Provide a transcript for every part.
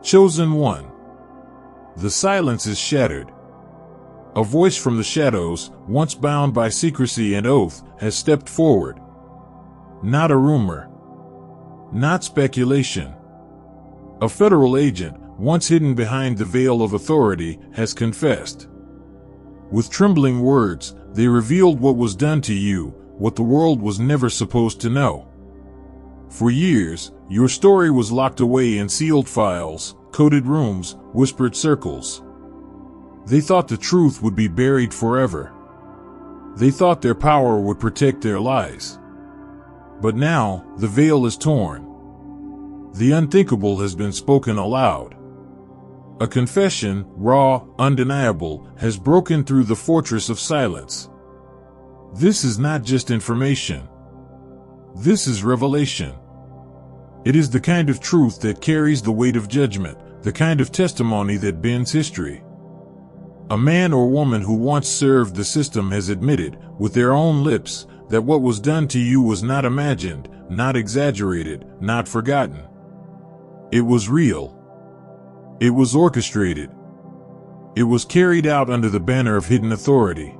Chosen one. The silence is shattered. A voice from the shadows, once bound by secrecy and oath, has stepped forward. Not a rumor. Not speculation. A federal agent, once hidden behind the veil of authority, has confessed. With trembling words, they revealed what was done to you, what the world was never supposed to know. For years, your story was locked away in sealed files, coded rooms, whispered circles. They thought the truth would be buried forever. They thought their power would protect their lies. But now, the veil is torn. The unthinkable has been spoken aloud. A confession, raw, undeniable, has broken through the fortress of silence. This is not just information. This is revelation. It is the kind of truth that carries the weight of judgment, the kind of testimony that bends history. A man or woman who once served the system has admitted, with their own lips, that what was done to you was not imagined, not exaggerated, not forgotten. It was real. It was orchestrated. It was carried out under the banner of hidden authority.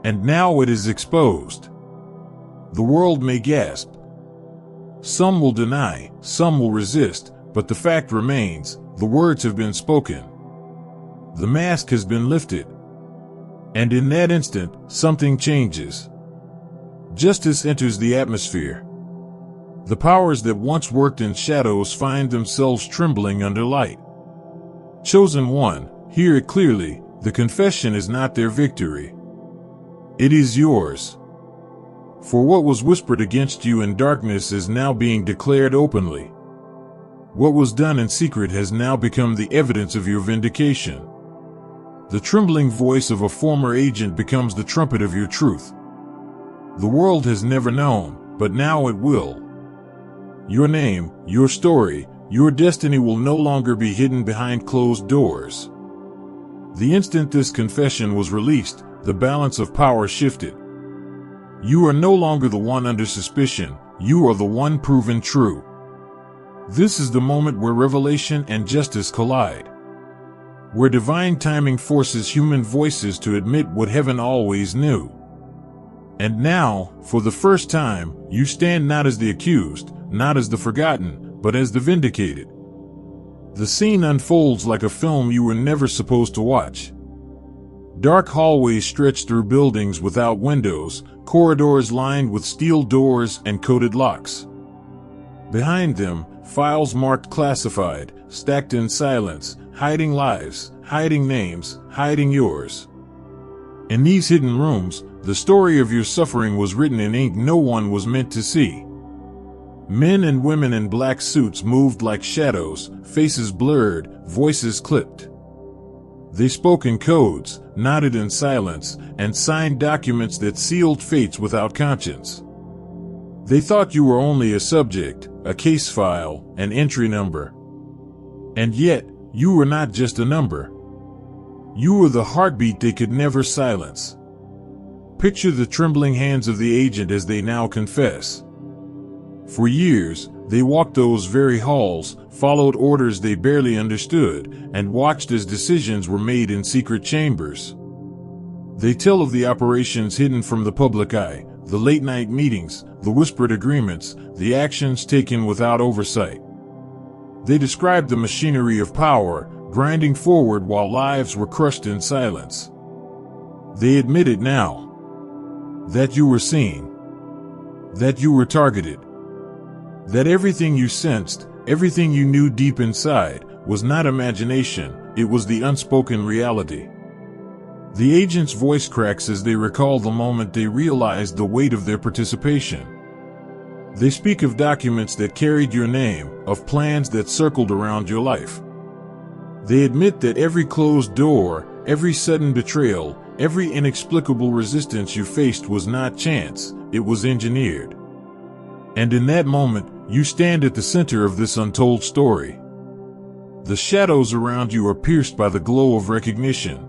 And now it is exposed. The world may gasp. Some will deny, some will resist, but the fact remains, the words have been spoken. The mask has been lifted. And in that instant, something changes. Justice enters the atmosphere. The powers that once worked in shadows find themselves trembling under light. Chosen one, hear it clearly, the confession is not their victory. It is yours. For what was whispered against you in darkness is now being declared openly. What was done in secret has now become the evidence of your vindication. The trembling voice of a former agent becomes the trumpet of your truth. The world has never known, but now it will. Your name, your story, your destiny will no longer be hidden behind closed doors. The instant this confession was released, the balance of power shifted. You are no longer the one under suspicion, you are the one proven true. This is the moment where revelation and justice collide. Where divine timing forces human voices to admit what heaven always knew. And now, for the first time, you stand not as the accused, not as the forgotten, but as the vindicated. The scene unfolds like a film you were never supposed to watch. Dark hallways stretch through buildings without windows, corridors lined with steel doors and coded locks. Behind them, files marked classified, stacked in silence, hiding lives, hiding names, hiding yours. In these hidden rooms, the story of your suffering was written in ink no one was meant to see. Men and women in black suits moved like shadows, faces blurred, voices clipped. They spoke in codes, nodded in silence, and signed documents that sealed fates without conscience. They thought you were only a subject, a case file, an entry number. And yet, you were not just a number. You were the heartbeat they could never silence. Picture the trembling hands of the agent as they now confess. For years, they walked those very halls, followed orders they barely understood, and watched as decisions were made in secret chambers. They tell of the operations hidden from the public eye, the late-night meetings, the whispered agreements, the actions taken without oversight. They described the machinery of power, grinding forward while lives were crushed in silence. They admitted now that you were seen, that you were targeted, that everything you sensed, everything you knew deep inside, was not imagination, it was the unspoken reality. The agent's voice cracks as they recall the moment they realized the weight of their participation. They speak of documents that carried your name, of plans that circled around your life. They admit that every closed door, every sudden betrayal, every inexplicable resistance you faced was not chance, it was engineered. And in that moment, you stand at the center of this untold story. The shadows around you are pierced by the glow of recognition.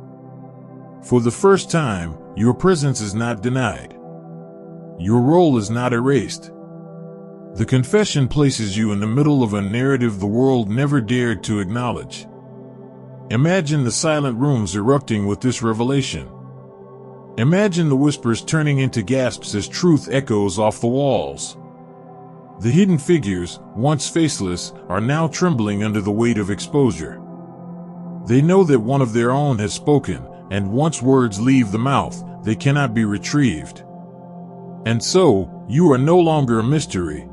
For the first time, your presence is not denied. Your role is not erased. The confession places you in the middle of a narrative the world never dared to acknowledge. Imagine the silent rooms erupting with this revelation. Imagine the whispers turning into gasps as truth echoes off the walls. The hidden figures, once faceless, are now trembling under the weight of exposure. They know that one of their own has spoken, and once words leave the mouth, they cannot be retrieved. And so, you are no longer a mystery.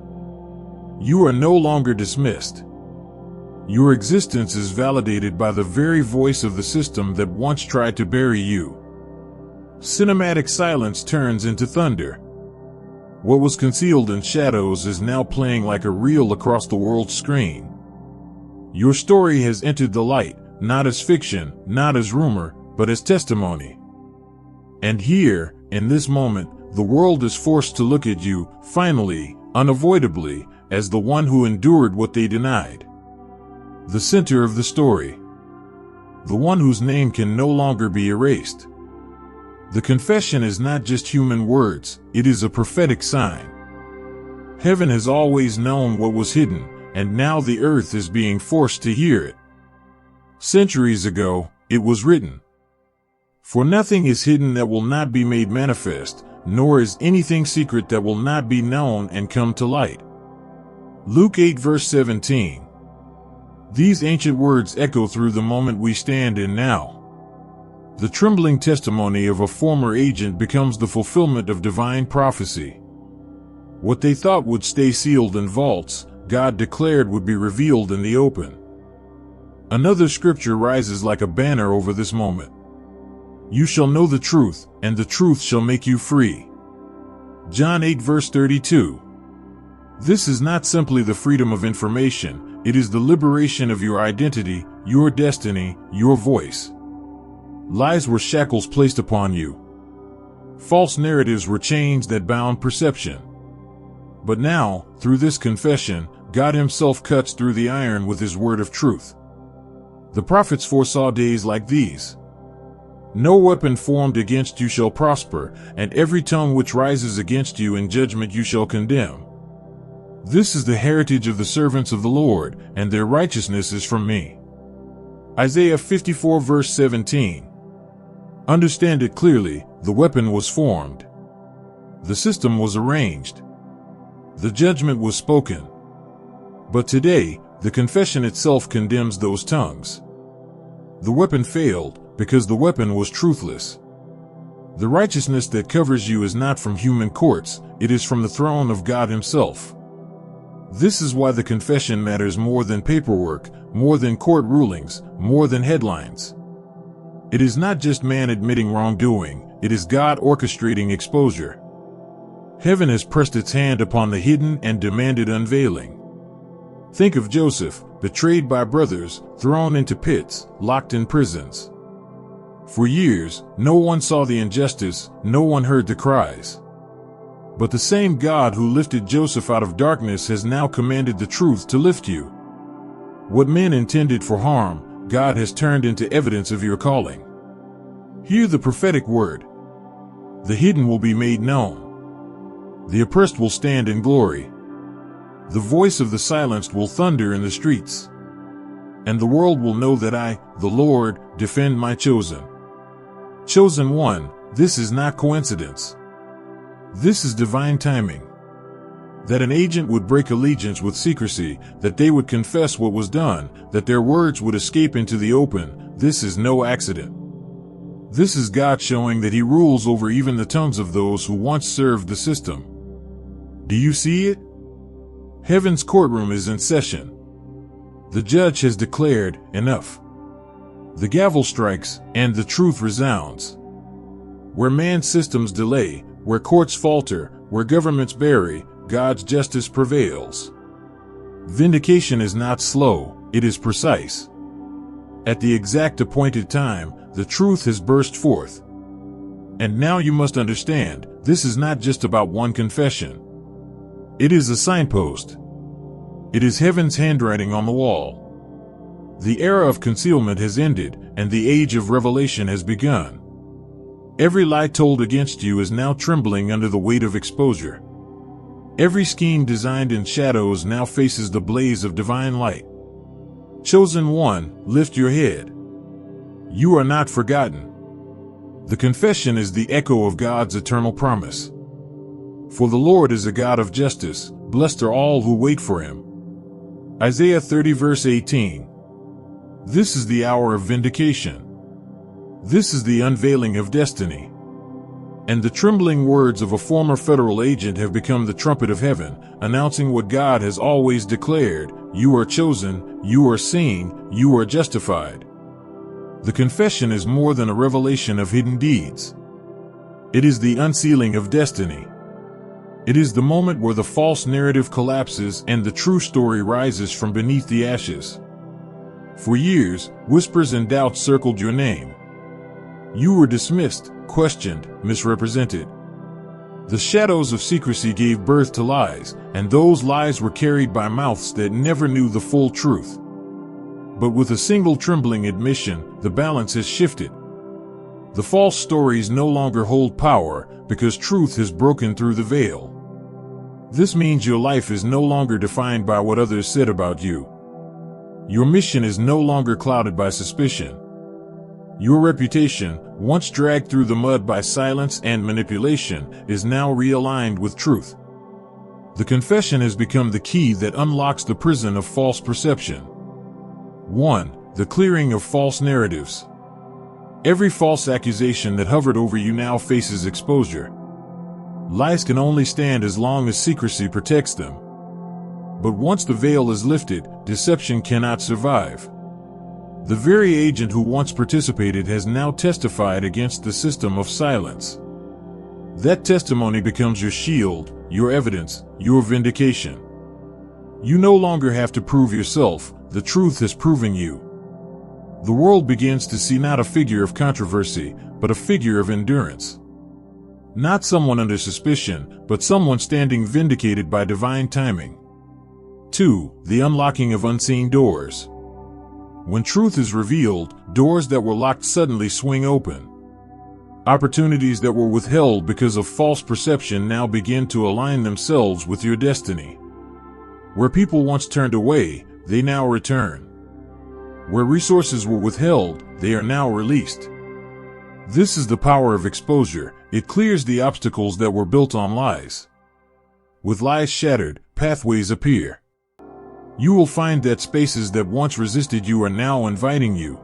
You are no longer dismissed. Your existence is validated by the very voice of the system that once tried to bury you. Cinematic silence turns into thunder. What was concealed in shadows is now playing like a reel across the world's screen. Your story has entered the light, not as fiction, not as rumor, but as testimony. And here, in this moment, the world is forced to look at you, finally, unavoidably, as the one who endured what they denied. The center of the story. The one whose name can no longer be erased. The confession is not just human words, it is a prophetic sign. Heaven has always known what was hidden, and now the earth is being forced to hear it. Centuries ago, it was written, "For nothing is hidden that will not be made manifest, nor is anything secret that will not be known and come to light." Luke 8 verse 17. These ancient words echo through the moment we stand in now. The trembling testimony of a former agent becomes the fulfillment of divine prophecy. What they thought would stay sealed in vaults, God declared would be revealed in the open. Another scripture rises like a banner over this moment. You shall know the truth, and the truth shall make you free. John 8 verse 32. This is not simply the freedom of information, it is the liberation of your identity, your destiny, your voice. Lies were shackles placed upon you. False narratives were chains that bound perception. But now, through this confession, God Himself cuts through the iron with His word of truth. The prophets foresaw days like these. No weapon formed against you shall prosper, and every tongue which rises against you in judgment you shall condemn. This is the heritage of the servants of the Lord, and their righteousness is from me. Isaiah 54 verse 17. Understand it clearly, the weapon was formed. The system was arranged. The judgment was spoken. But today, the confession itself condemns those tongues. The weapon failed, because the weapon was truthless. The righteousness that covers you is not from human courts, it is from the throne of God Himself. This is why the confession matters more than paperwork, more than court rulings, more than headlines. It is not just man admitting wrongdoing, it is God orchestrating exposure. Heaven has pressed its hand upon the hidden and demanded unveiling. Think of Joseph, betrayed by brothers, thrown into pits, locked in prisons. For years, no one saw the injustice, no one heard the cries. But the same God who lifted Joseph out of darkness has now commanded the truth to lift you. What men intended for harm, God has turned into evidence of your calling. Hear the prophetic word. The hidden will be made known. The oppressed will stand in glory. The voice of the silenced will thunder in the streets. And the world will know that I, the Lord, defend my chosen. Chosen one, this is not coincidence. This is divine timing. That an agent would break allegiance with secrecy, that they would confess what was done, that their words would escape into the open, this is no accident. This is God showing that He rules over even the tongues of those who once served the system. Do you see it? Heaven's courtroom is in session. The judge has declared, enough. The gavel strikes, and the truth resounds. Where man's systems delay, where courts falter, where governments bury, God's justice prevails. Vindication is not slow, it is precise. At the exact appointed time, the truth has burst forth. And now you must understand, this is not just about one confession. It is a signpost. It is heaven's handwriting on the wall. The era of concealment has ended, and the age of revelation has begun. Every lie told against you is now trembling under the weight of exposure. Every scheme designed in shadows now faces the blaze of divine light. Chosen one, lift your head. You are not forgotten. The confession is the echo of God's eternal promise. For the Lord is a God of justice, blessed are all who wait for him. Isaiah 30 verse 18. This is the hour of vindication. This is the unveiling of destiny. And the trembling words of a former federal agent have become the trumpet of heaven, announcing what God has always declared: you are chosen, you are seen, you are justified. The confession is more than a revelation of hidden deeds. It is the unsealing of destiny. It is the moment where the false narrative collapses and the true story rises from beneath the ashes. For years, whispers and doubts circled your name. You were dismissed, questioned, misrepresented. The shadows of secrecy gave birth to lies, and those lies were carried by mouths that never knew the full truth. But with a single trembling admission, the balance has shifted. The false stories no longer hold power because truth has broken through the veil. This means your life is no longer defined by what others said about you. Your mission is no longer clouded by suspicion. Your reputation, once dragged through the mud by silence and manipulation, is now realigned with truth. The confession has become the key that unlocks the prison of false perception. 1. The clearing of false narratives. Every false accusation that hovered over you now faces exposure. Lies can only stand as long as secrecy protects them. But once the veil is lifted, deception cannot survive. The very agent who once participated has now testified against the system of silence. That testimony becomes your shield, your evidence, your vindication. You no longer have to prove yourself, the truth has proven you. The world begins to see not a figure of controversy, but a figure of endurance. Not someone under suspicion, but someone standing vindicated by divine timing. 2. The unlocking of unseen doors. When truth is revealed, doors that were locked suddenly swing open. Opportunities that were withheld because of false perception now begin to align themselves with your destiny. Where people once turned away, they now return. Where resources were withheld, they are now released. This is the power of exposure. It clears the obstacles that were built on lies. With lies shattered, pathways appear. You will find that spaces that once resisted you are now inviting you.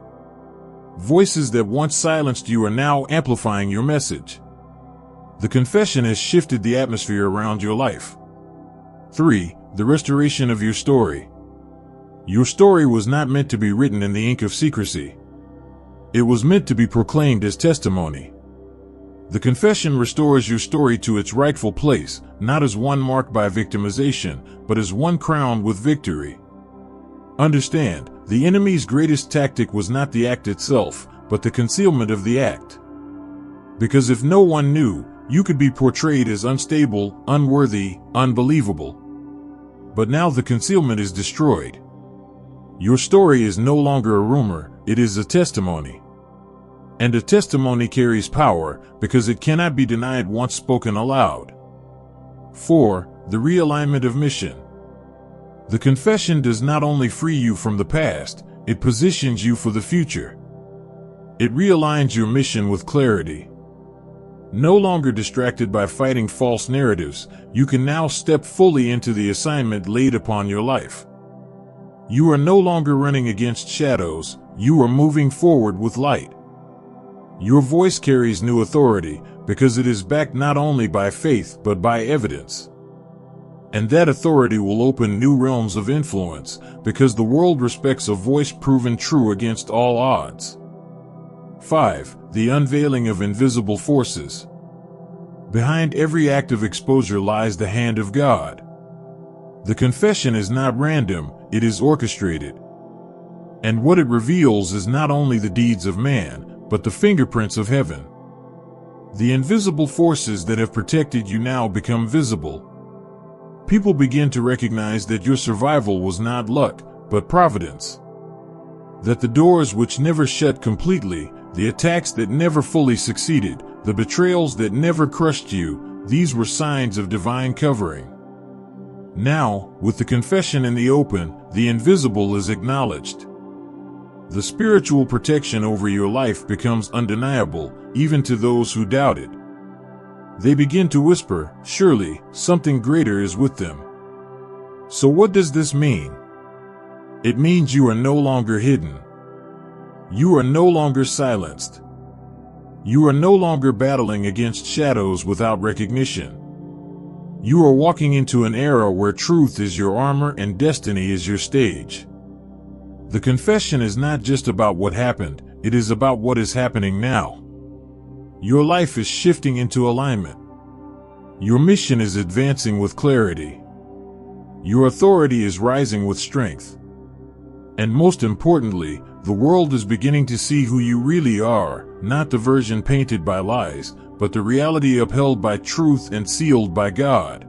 Voices that once silenced you are now amplifying your message. The confession has shifted the atmosphere around your life. 3. The restoration of your story. Your story was not meant to be written in the ink of secrecy. It was meant to be proclaimed as testimony. The confession restores your story to its rightful place, not as one marked by victimization, but as one crowned with victory. Understand, the enemy's greatest tactic was not the act itself, but the concealment of the act. Because if no one knew, you could be portrayed as unstable, unworthy, unbelievable. But now the concealment is destroyed. Your story is no longer a rumor, it is a testimony. And a testimony carries power because it cannot be denied once spoken aloud. 4. The realignment of mission. The confession does not only free you from the past, it positions you for the future. It realigns your mission with clarity. No longer distracted by fighting false narratives, you can now step fully into the assignment laid upon your life. You are no longer running against shadows, you are moving forward with light. Your voice carries new authority because it is backed not only by faith but by evidence. And that authority will open new realms of influence because the world respects a voice proven true against all odds. 5. The unveiling of invisible forces. Behind every act of exposure lies the hand of God. The confession is not random, it is orchestrated. And what it reveals is not only the deeds of man, but the fingerprints of heaven. The invisible forces that have protected you now become visible. People begin to recognize that your survival was not luck, but providence. That the doors which never shut completely, the attacks that never fully succeeded, the betrayals that never crushed you, these were signs of divine covering. Now, with the confession in the open, the invisible is acknowledged. The spiritual protection over your life becomes undeniable, even to those who doubt it. They begin to whisper, surely, something greater is with them. So what does this mean? It means you are no longer hidden. You are no longer silenced. You are no longer battling against shadows without recognition. You are walking into an era where truth is your armor and destiny is your stage. The confession is not just about what happened, it is about what is happening now. Your life is shifting into alignment. Your mission is advancing with clarity. Your authority is rising with strength. And most importantly, the world is beginning to see who you really are, not the version painted by lies, but the reality upheld by truth and sealed by God.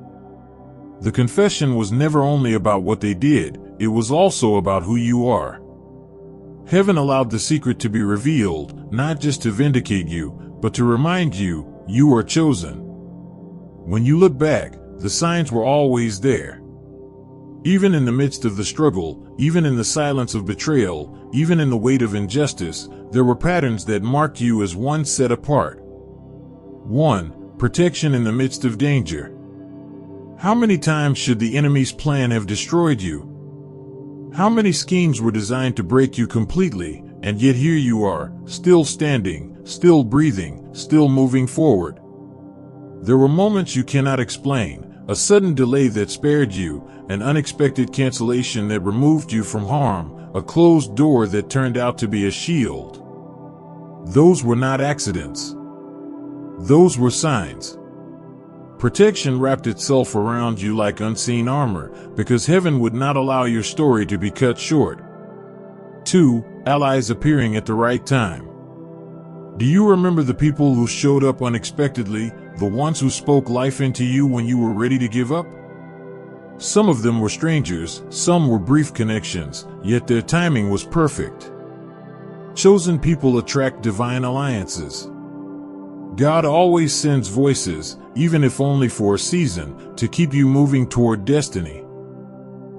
The confession was never only about what they did, it was also about who you are. Heaven allowed the secret to be revealed, not just to vindicate you, but to remind you, you are chosen. When you look back, the signs were always there. Even in the midst of the struggle, even in the silence of betrayal, even in the weight of injustice, there were patterns that marked you as one set apart. 1. Protection in the midst of danger. How many times should the enemy's plan have destroyed you? How many schemes were designed to break you completely, and yet here you are, still standing, still breathing, still moving forward? There were moments you cannot explain, a sudden delay that spared you, an unexpected cancellation that removed you from harm, a closed door that turned out to be a shield. Those were not accidents. Those were signs. Protection wrapped itself around you like unseen armor, because heaven would not allow your story to be cut short. 2. Allies appearing at the right time. Do you remember the people who showed up unexpectedly, the ones who spoke life into you when you were ready to give up? Some of them were strangers, some were brief connections, yet their timing was perfect. Chosen people attract divine alliances. God always sends voices, even if only for a season, to keep you moving toward destiny.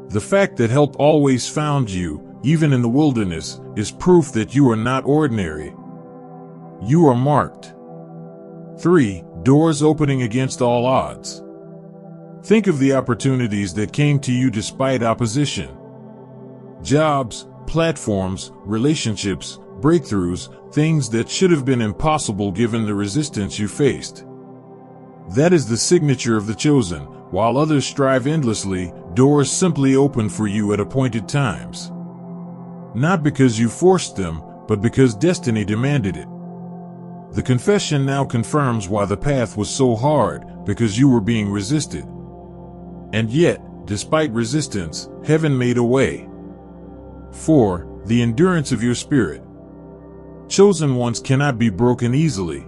The fact that help always found you, even in the wilderness, is proof that you are not ordinary. You are marked. 3. Doors opening against all odds. Think of the opportunities that came to you despite opposition. Jobs, platforms, relationships, breakthroughs, things that should have been impossible given the resistance you faced. That is the signature of the chosen. While others strive endlessly, doors simply open for you at appointed times. Not because you forced them, but because destiny demanded it. The confession now confirms why the path was so hard, because you were being resisted. And yet, despite resistance, heaven made a way. 4. The endurance of your spirit. Chosen ones cannot be broken easily.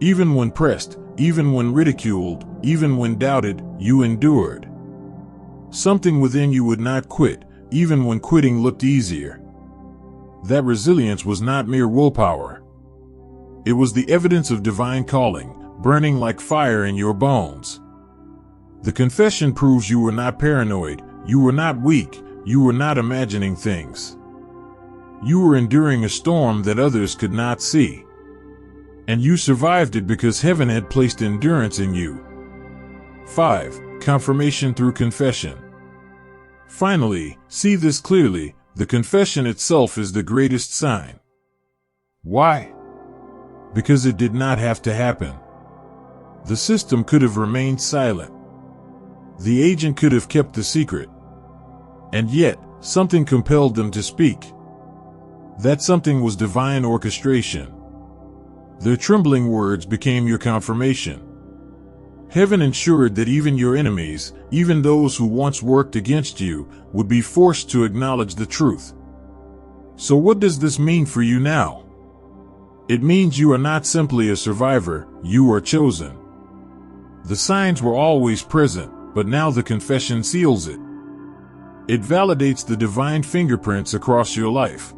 Even when pressed, even when ridiculed, even when doubted, you endured. Something within you would not quit, even when quitting looked easier. That resilience was not mere willpower. It was the evidence of divine calling, burning like fire in your bones. The confession proves you were not paranoid, you were not weak, you were not imagining things. You were enduring a storm that others could not see. And you survived it because heaven had placed endurance in you. 5. Confirmation through confession. Finally, see this clearly, the confession itself is the greatest sign. Why? Because it did not have to happen. The system could have remained silent. The agent could have kept the secret. And yet, something compelled them to speak. That something was divine orchestration. Their trembling words became your confirmation. Heaven ensured that even your enemies, even those who once worked against you, would be forced to acknowledge the truth. So what does this mean for you now? It means you are not simply a survivor, you are chosen. The signs were always present, but now the confession seals it. It validates the divine fingerprints across your life.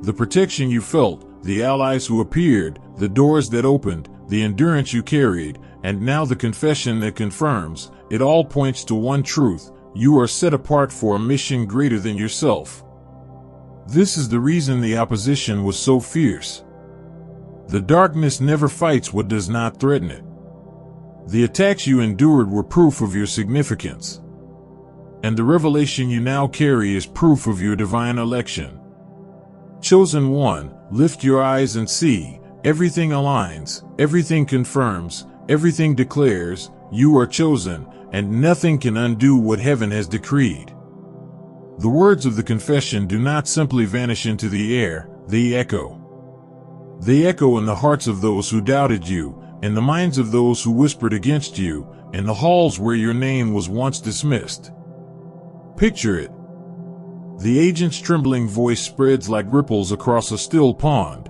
The protection you felt, the allies who appeared, the doors that opened, the endurance you carried, and now the confession that confirms. It all points to one truth: you are set apart for a mission greater than yourself. This is the reason the opposition was so fierce. The darkness never fights what does not threaten it. The attacks you endured were proof of your significance. And the revelation you now carry is proof of your divine election. Chosen one, lift your eyes and see. Everything aligns, everything confirms, everything declares, you are chosen, and nothing can undo what heaven has decreed. The words of the confession do not simply vanish into the air, they echo. They echo in the hearts of those who doubted you, in the minds of those who whispered against you, in the halls where your name was once dismissed. Picture it. The agent's trembling voice spreads like ripples across a still pond.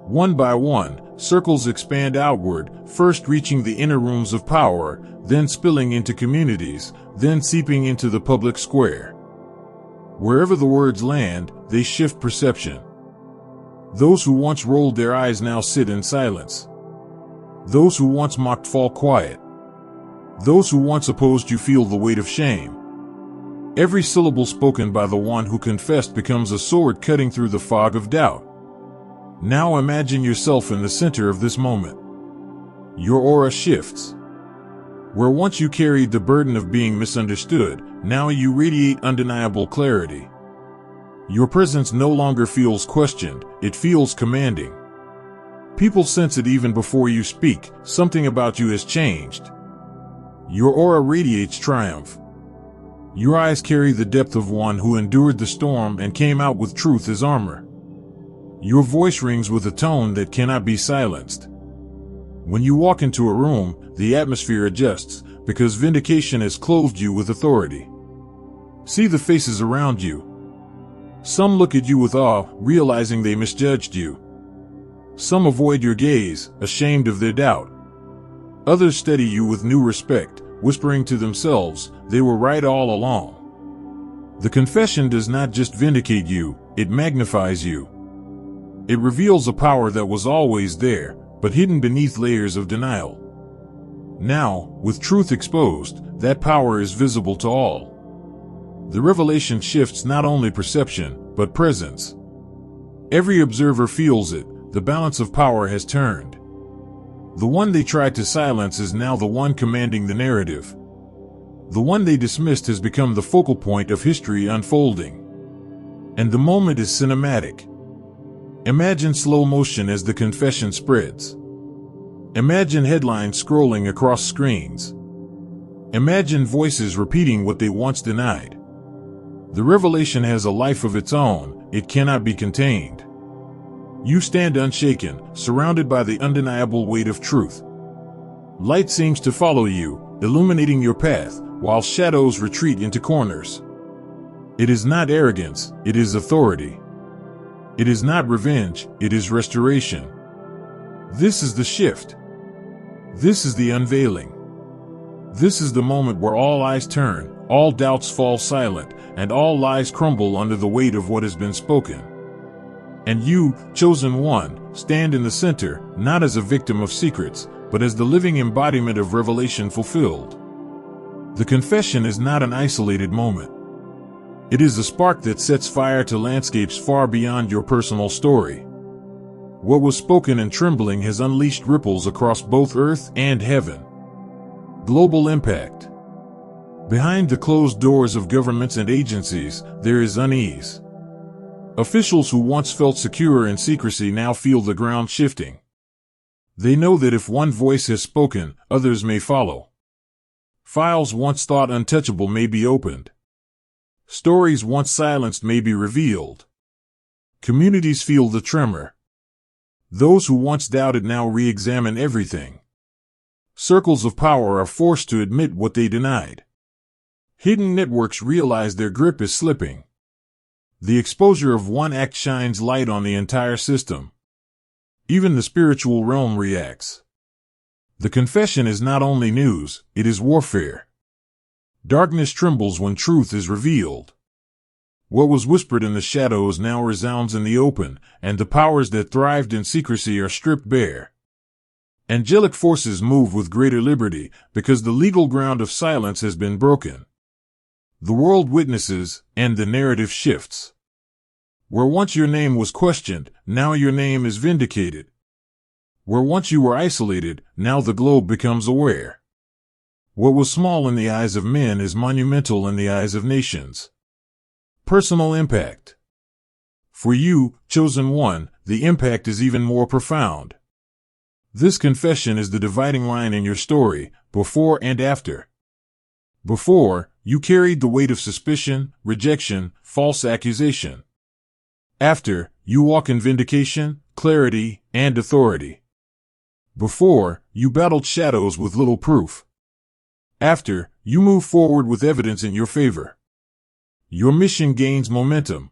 One by one, circles expand outward, first reaching the inner rooms of power, then spilling into communities, then seeping into the public square. Wherever the words land, they shift perception. Those who once rolled their eyes now sit in silence. Those who once mocked fall quiet. Those who once opposed you feel the weight of shame. Every syllable spoken by the one who confessed becomes a sword cutting through the fog of doubt. Now imagine yourself in the center of this moment. Your aura shifts. Where once you carried the burden of being misunderstood, now you radiate undeniable clarity. Your presence no longer feels questioned, it feels commanding. People sense it even before you speak. Something about you has changed. Your aura radiates triumph. Your eyes carry the depth of one who endured the storm and came out with truth as armor. Your voice rings with a tone that cannot be silenced. When you walk into a room, the atmosphere adjusts, because vindication has clothed you with authority. See the faces around you. Some look at you with awe, realizing they misjudged you. Some avoid your gaze, ashamed of their doubt. Others steady you with new respect, whispering to themselves, they were right all along. The confession does not just vindicate you, it magnifies you. It reveals a power that was always there, but hidden beneath layers of denial. Now, with truth exposed, that power is visible to all. The revelation shifts not only perception, but presence. Every observer feels it, the balance of power has turned. The one they tried to silence is now the one commanding the narrative. The one they dismissed has become the focal point of history unfolding. And the moment is cinematic. Imagine slow motion as the confession spreads. Imagine headlines scrolling across screens. Imagine voices repeating what they once denied. The revelation has a life of its own, it cannot be contained. You stand unshaken, surrounded by the undeniable weight of truth. Light seems to follow you, illuminating your path, while shadows retreat into corners. It is not arrogance, it is authority. It is not revenge, it is restoration. This is the shift. This is the unveiling. This is the moment where all eyes turn, all doubts fall silent, and all lies crumble under the weight of what has been spoken. And you, chosen one, stand in the center, not as a victim of secrets, but as the living embodiment of revelation fulfilled. The confession is not an isolated moment. It is a spark that sets fire to landscapes far beyond your personal story. What was spoken in trembling has unleashed ripples across both earth and heaven. Global impact. Behind the closed doors of governments and agencies, there is unease. Officials who once felt secure in secrecy now feel the ground shifting. They know that if one voice has spoken, others may follow. Files once thought untouchable may be opened. Stories once silenced may be revealed. Communities feel the tremor. Those who once doubted now re-examine everything. Circles of power are forced to admit what they denied. Hidden networks realize their grip is slipping. The exposure of one act shines light on the entire system. Even the spiritual realm reacts. The confession is not only news, it is warfare. Darkness trembles when truth is revealed. What was whispered in the shadows now resounds in the open, and the powers that thrived in secrecy are stripped bare. Angelic forces move with greater liberty because the legal ground of silence has been broken. The world witnesses, and the narrative shifts. Where once your name was questioned, now your name is vindicated. Where once you were isolated, now the globe becomes aware. What was small in the eyes of men is monumental in the eyes of nations. Personal impact. For you, chosen one, the impact is even more profound. This confession is the dividing line in your story, before and after. Before, you carried the weight of suspicion, rejection, false accusation. After, you walk in vindication, clarity, and authority. Before, you battled shadows with little proof. After, you move forward with evidence in your favor. Your mission gains momentum.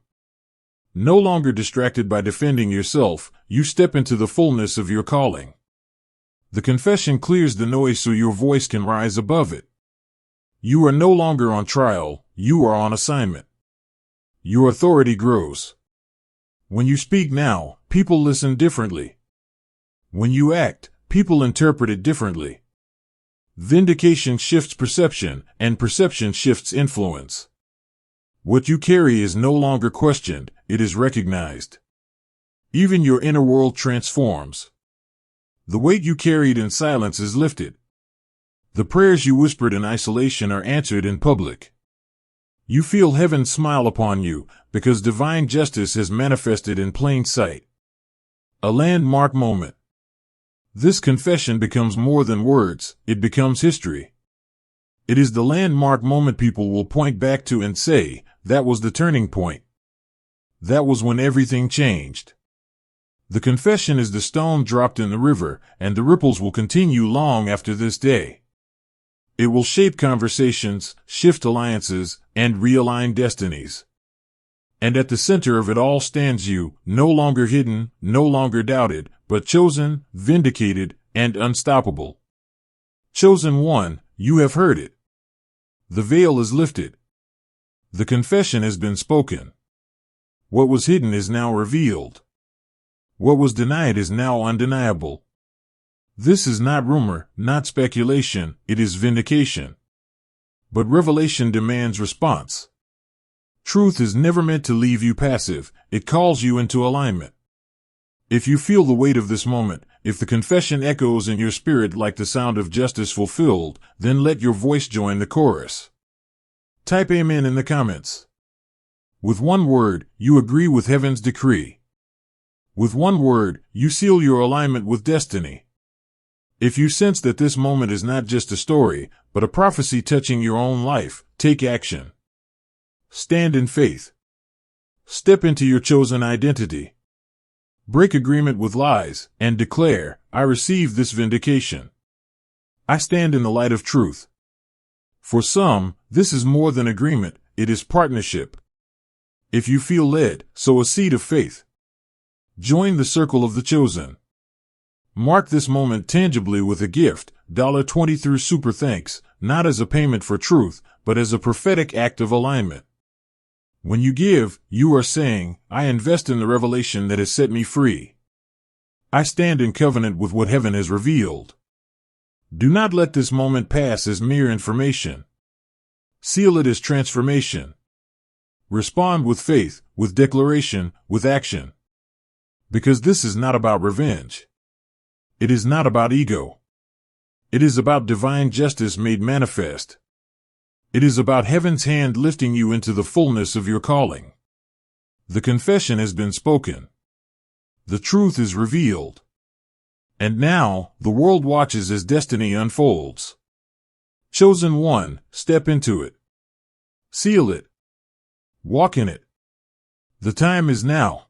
No longer distracted by defending yourself, you step into the fullness of your calling. The confession clears the noise so your voice can rise above it. You are no longer on trial, you are on assignment. Your authority grows. When you speak now, people listen differently. When you act, people interpret it differently. Vindication shifts perception, and perception shifts influence. What you carry is no longer questioned, it is recognized. Even your inner world transforms. The weight you carried in silence is lifted. The prayers you whispered in isolation are answered in public. You feel heaven smile upon you, because divine justice has manifested in plain sight. A landmark moment. This confession becomes more than words, it becomes history. It is the landmark moment people will point back to and say, that was the turning point. That was when everything changed. The confession is the stone dropped in the river, and the ripples will continue long after this day. It will shape conversations, shift alliances, and realign destinies. And at the center of it all stands you, no longer hidden, no longer doubted, but chosen, vindicated, and unstoppable. Chosen one, you have heard it. The veil is lifted. The confession has been spoken. What was hidden is now revealed. What was denied is now undeniable. This is not rumor, not speculation, it is vindication. But revelation demands response. Truth is never meant to leave you passive, it calls you into alignment. If you feel the weight of this moment, if the confession echoes in your spirit like the sound of justice fulfilled, then let your voice join the chorus. Type Amen in the comments. With one word, you agree with heaven's decree. With one word, you seal your alignment with destiny. If you sense that this moment is not just a story, but a prophecy touching your own life, take action. Stand in faith. Step into your chosen identity. Break agreement with lies, and declare, I receive this vindication. I stand in the light of truth. For some, this is more than agreement, it is partnership. If you feel led, sow a seed of faith. Join the circle of the chosen. Mark this moment tangibly with a gift, $20 through Super Thanks, not as a payment for truth, but as a prophetic act of alignment. When you give, you are saying, I invest in the revelation that has set me free. I stand in covenant with what heaven has revealed. Do not let this moment pass as mere information. Seal it as transformation. Respond with faith, with declaration, with action. Because this is not about revenge. It is not about ego. It is about divine justice made manifest. It is about heaven's hand lifting you into the fullness of your calling. The confession has been spoken. The truth is revealed. And now, the world watches as destiny unfolds. Chosen one, step into it. Seal it. Walk in it. The time is now.